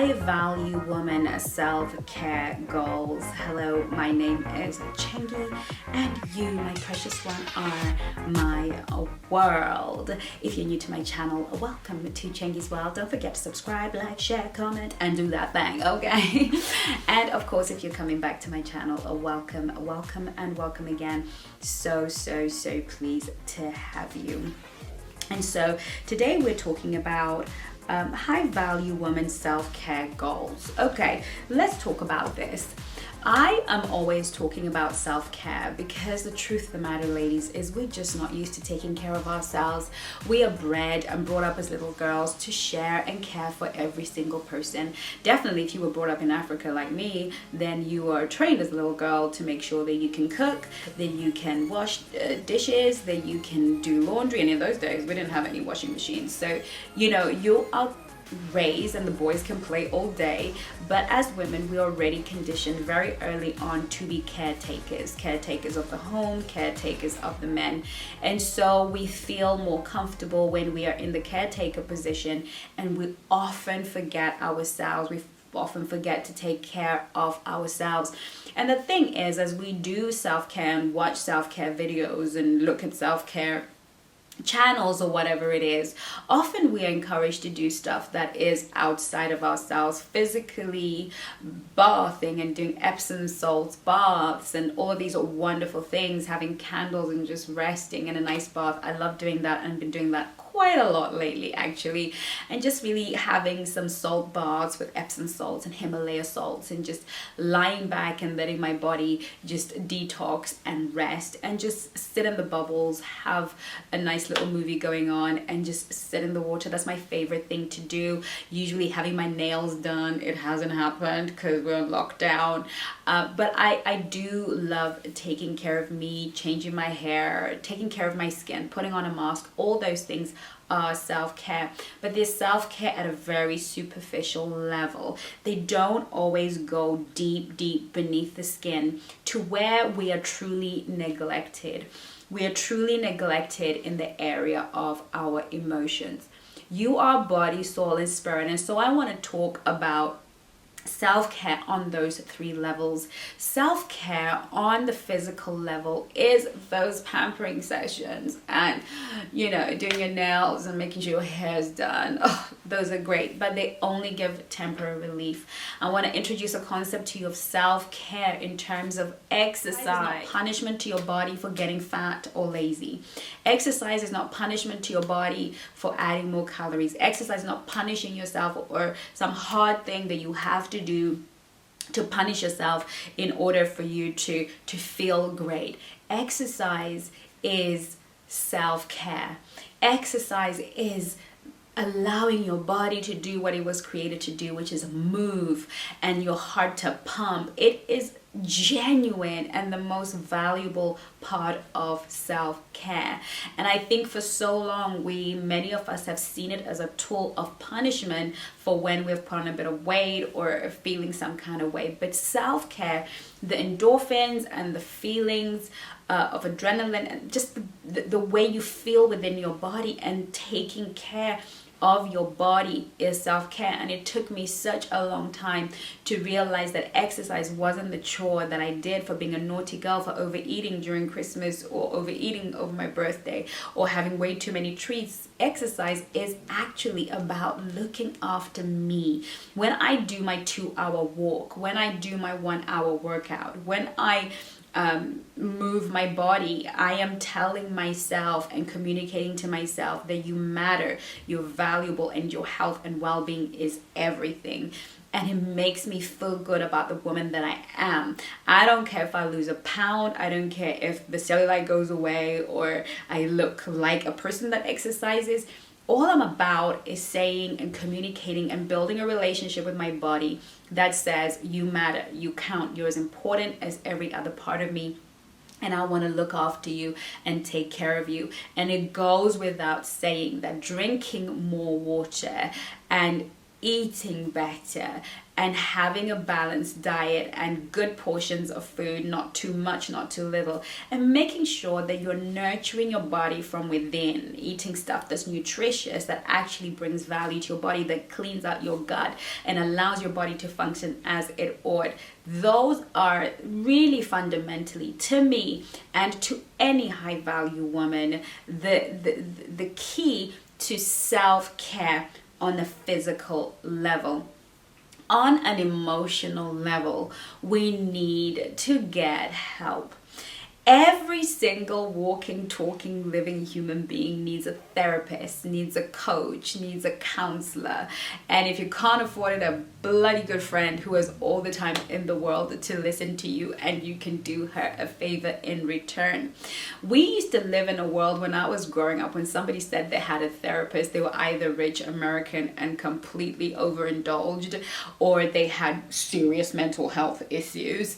high value woman self-care goals. Hello, my name is Chengi, and you, my precious one, are my world. If you're new to my channel, welcome to Chengi's World. Don't forget to subscribe, like, share, comment, and do that thing, okay? And of course, if you're coming back to my channel, welcome, and welcome again. So pleased to have you. And so today we're talking about high value woman self-care goals. Okay, let's talk about this. I am always talking about self-care because the truth of the matter, ladies, is we're just not used to taking care of ourselves. We are bred and brought up as little girls to share and care for every single person. Definitely, if you were brought up in Africa like me, then you are trained as a little girl to make sure that you can cook, that you can wash dishes, that you can do laundry. And in those days, we didn't have any washing machines. So, you know, you are raised and the boys can play all day, but as women we're already conditioned very early on to be caretakers of the home, caretakers of the men. And so we feel more comfortable when we are in the caretaker position, and we often forget ourselves. We often forget to take care of ourselves. And the thing is, as we do self-care and watch self-care videos and look at self-care channels or whatever it is, often we are encouraged to do stuff that is outside of ourselves, physically bathing and doing Epsom salts baths and all of these wonderful things, having candles and just resting in a nice bath. I love doing that and been doing that quite a lot lately, actually, and just really having some salt baths with Epsom salts and Himalaya salts and just lying back and letting my body just detox and rest and just sit in the bubbles, have a nice little movie going on and just sit in the water. That's my favorite thing to do. Usually having my nails done. It hasn't happened because we're in lockdown, but I do love taking care of me, changing my hair, taking care of my skin, putting on a mask. All those things are self-care, but they're self-care at a very superficial level. They don't always go deep beneath the skin to where we are truly neglected. We are truly neglected in the area of our emotions. You are body, soul, and spirit. And so I want to talk about self-care on those three levels. Self-care on the physical level is those pampering sessions and, you know, doing your nails and making sure your hair is done. Oh, those are great, but they only give temporary relief. I want to introduce a concept to you of self-care in terms of exercise. Not punishment to your body for getting fat or lazy. Exercise is not punishment to your body for adding more calories. Exercise is not punishing yourself or some hard thing that you have to do to punish yourself in order for you to feel great. Exercise is self-care. Exercise is allowing your body to do what it was created to do, which is move, and your heart to pump. It is genuine and the most valuable part of self-care. And I think for so long many of us have seen it as a tool of punishment for when we've put on a bit of weight or feeling some kind of way. But self-care, the endorphins and the feelings of adrenaline and just the way you feel within your body and taking care of your body is self-care. And it took me such a long time to realize that exercise wasn't the chore that I did for being a naughty girl, for overeating during Christmas or overeating over my birthday or having way too many treats. Exercise is actually about looking after me. When I do my 2-hour walk, when I do my 1-hour workout, when I move my body, I am telling myself and communicating to myself that you matter, you're valuable, and your health and well-being is everything. And it makes me feel good about the woman that I am. I don't care if I lose a pound. I don't care if the cellulite goes away or I look like a person that exercises. All I'm about is saying and communicating and building a relationship with my body that says you matter, you count, you're as important as every other part of me, and I want to look after you and take care of you. And it goes without saying that drinking more water and eating better, and having a balanced diet and good portions of food, not too much, not too little, and making sure that you're nurturing your body from within, eating stuff that's nutritious, that actually brings value to your body, that cleans out your gut and allows your body to function as it ought. Those are really fundamentally, to me and to any high value woman, the key to self-care on a physical level. On an emotional level, we need to get help. Every single walking, talking, living human being needs a therapist, needs a coach, needs a counselor. And if you can't afford it, a bloody good friend who has all the time in the world to listen to you, and you can do her a favor in return. We used to live in a world when I was growing up, when somebody said they had a therapist, they were either rich, American, and completely overindulged, or they had serious mental health issues.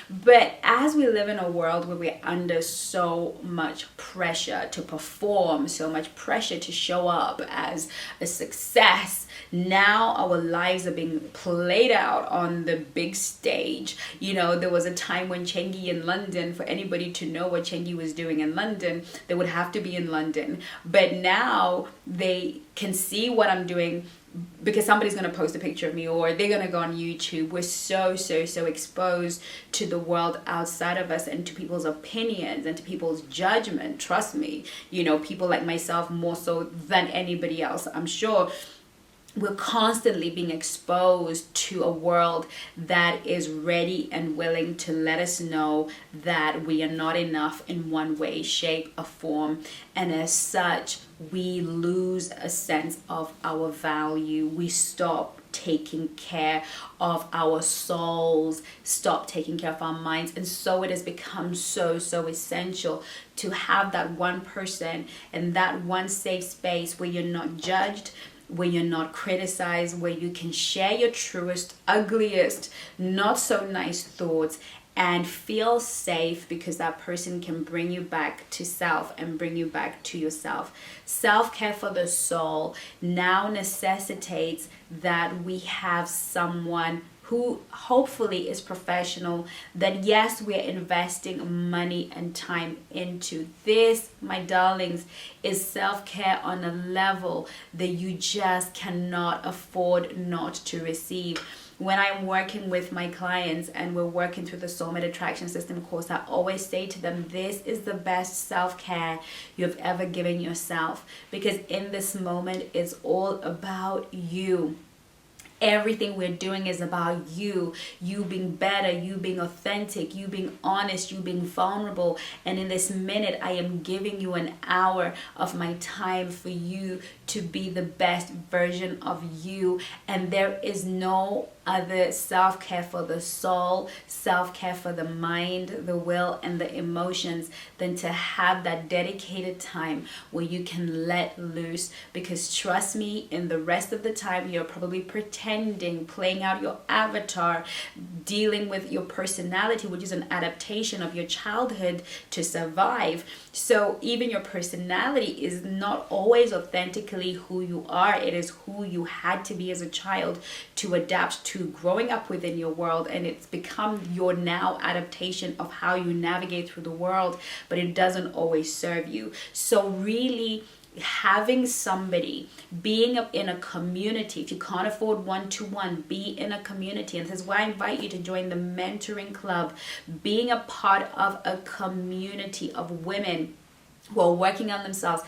But as we live in a world where we're under so much pressure to perform, so much pressure to show up as a success, now our lives are being played out on the big stage. You know, there was a time when Chengi in London, for anybody to know what Chengi was doing in London, they would have to be in London. But now they can see what I'm doing because somebody's going to post a picture of me, or they're going to go on YouTube. We're so exposed to the world outside of us, and to people's opinions and to people's judgment. Trust me, you know, people like myself more so than anybody else, I'm sure. We're constantly being exposed to a world that is ready and willing to let us know that we are not enough in one way, shape, or form. And as such, we lose a sense of our value. We stop taking care of our souls, stop taking care of our minds. And so it has become so essential to have that one person and that one safe space where you're not judged, where you're not criticized, where you can share your truest, ugliest, not so nice thoughts, and feel safe, because that person can bring you back to self and bring you back to yourself. Self-care for the soul now necessitates that we have someone who hopefully is professional, that yes, we're investing money and time into. This, my darlings, is self-care on a level that you just cannot afford not to receive. When I'm working with my clients and we're working through the Soulmate Attraction System course, I always say to them, this is the best self-care you've ever given yourself, because in this moment, it's all about you. Everything we're doing is about you being better, you being authentic, you being honest, you being vulnerable. And in this minute, I am giving you an hour of my time for you to be the best version of you. And there is no other self-care for the soul, self-care for the mind, the will, and the emotions than to have that dedicated time where you can let loose. Because trust me, in the rest of the time, you're probably pretending, playing out your avatar, dealing with your personality, which is an adaptation of your childhood to survive. So even your personality is not always authentically who you are. It is who you had to be as a child to adapt to growing up within your world, and it's become your now adaptation of how you navigate through the world, but it doesn't always serve you. So really, having somebody, being in a community, if you can't afford one-to-one, be in a community. And this is why I invite you to join the mentoring club. Being a part of a community of women who are working on themselves,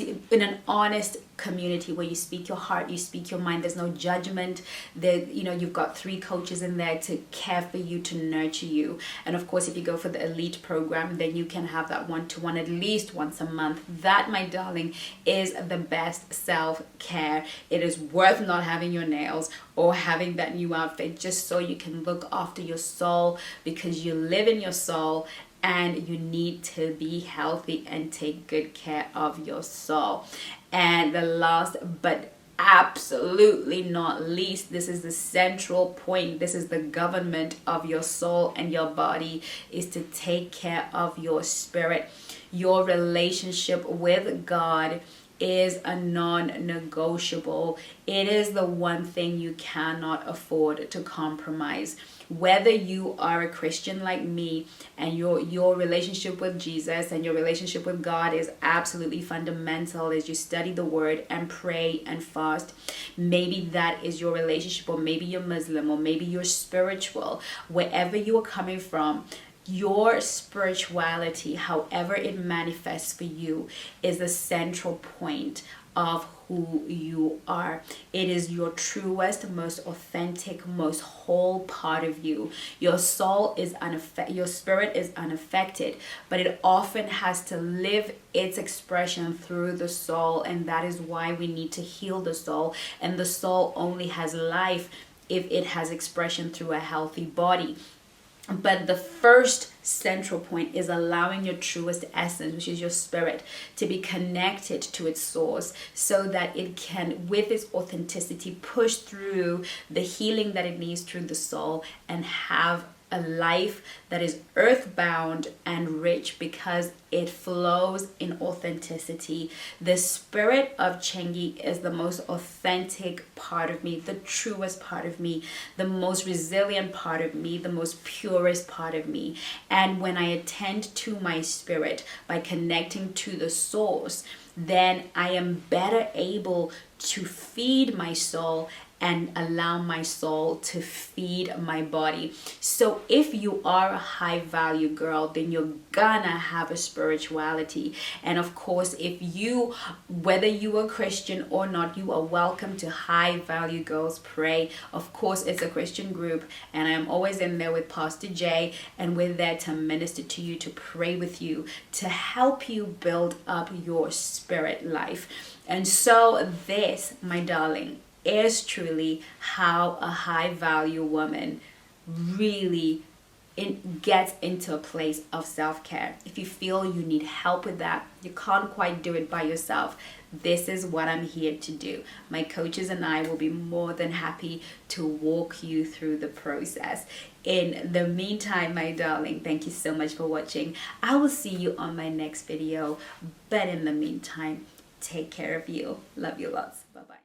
in an honest community where you speak your heart, you speak your mind, there's no judgment. You've got 3 coaches in there to care for you, to nurture you. And of course, if you go for the elite program, then you can have that one-to-one at least once a month. That, my darling, is the best self-care. It is worth not having your nails or having that new outfit just so you can look after your soul, because you live in your soul and you need to be healthy and take good care of your soul. And the last but absolutely not least, this is the central point, this is the government of your soul and your body, is to take care of your spirit. Your relationship with God is a non-negotiable. It is the one thing you cannot afford to compromise. Whether you are a Christian like me and your relationship with Jesus and your relationship with God is absolutely fundamental as you study the word and pray and fast, maybe that is your relationship, or maybe you're Muslim, or maybe you're spiritual, wherever you are coming from, your spirituality, however it manifests for you, is the central point of who you are. It is your truest, most authentic, most whole part of you. Your soul is unaffected, your spirit is unaffected, but it often has to live its expression through the soul, and that is why we need to heal the soul. And the soul only has life if it has expression through a healthy body. But the first central point is allowing your truest essence, which is your spirit, to be connected to its source so that it can, with its authenticity, push through the healing that it needs through the soul and have a life that is earthbound and rich because it flows in authenticity. The spirit of Chengi is the most authentic part of me, the truest part of me, the most resilient part of me, the most purest part of me. And when I attend to my spirit by connecting to the source, then I am better able to feed my soul and allow my soul to feed my body. So if you are a high value girl, then you're gonna have a spirituality. And of course, whether you are Christian or not, you are welcome to High Value Girls Pray. Of course, it's a Christian group, and I'm always in there with Pastor Jay, and we're there to minister to you, to pray with you, to help you build up your spirit life. And so this, my darling, is truly how a high value woman really gets into a place of self-care. If you feel you need help with that, you can't quite do it by yourself, this is what I'm here to do. My coaches and I will be more than happy to walk you through the process. In the meantime, my darling, thank you so much for watching. I will see you on my next video, but in the meantime, take care of you. Love you lots. Bye-bye.